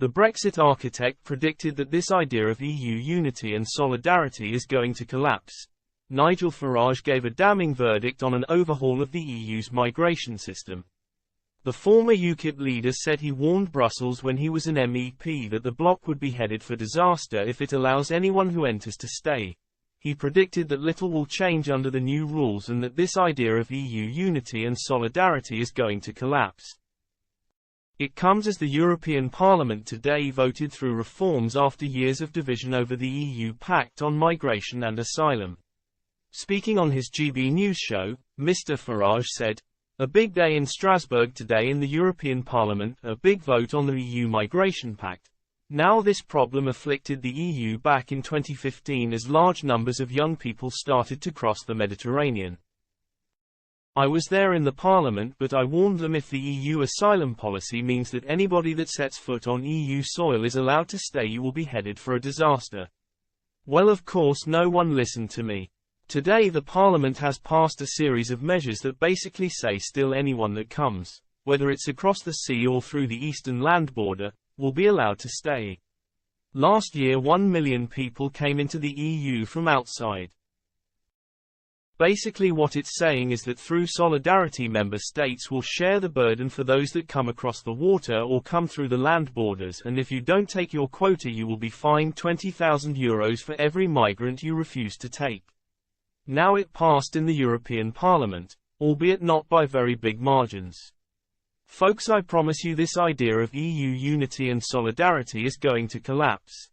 The Brexit architect predicted that this idea of EU unity and solidarity is going to collapse. Nigel Farage gave a damning verdict on an overhaul of the EU's migration system. The former UKIP leader said he warned Brussels when he was an MEP that the bloc would be headed for disaster if it allows anyone who enters to stay. He predicted that little will change under the new rules and that this idea of EU unity and solidarity is going to collapse. It comes as the European Parliament today voted through reforms after years of division over the EU pact on migration and asylum. Speaking on his GB News show, Mr. Farage said, "A big day in Strasbourg today in the European Parliament, a big vote on the EU migration pact. Now this problem afflicted the EU back in 2015 as large numbers of young people started to cross the Mediterranean. I was there in the Parliament, but I warned them if the EU asylum policy means that anybody that sets foot on EU soil is allowed to stay, you will be headed for a disaster. Well, of course no one listened to me. Today the Parliament has passed a series of measures that basically say still anyone that comes, whether it's across the sea or through the eastern land border, will be allowed to stay. Last year 1 million people came into the EU from outside. Basically what it's saying is that through solidarity member states will share the burden for those that come across the water or come through the land borders, and if you don't take your quota you will be fined €20,000 for every migrant you refuse to take. Now it passed in the European Parliament, albeit not by very big margins. Folks, I promise you this idea of EU unity and solidarity is going to collapse.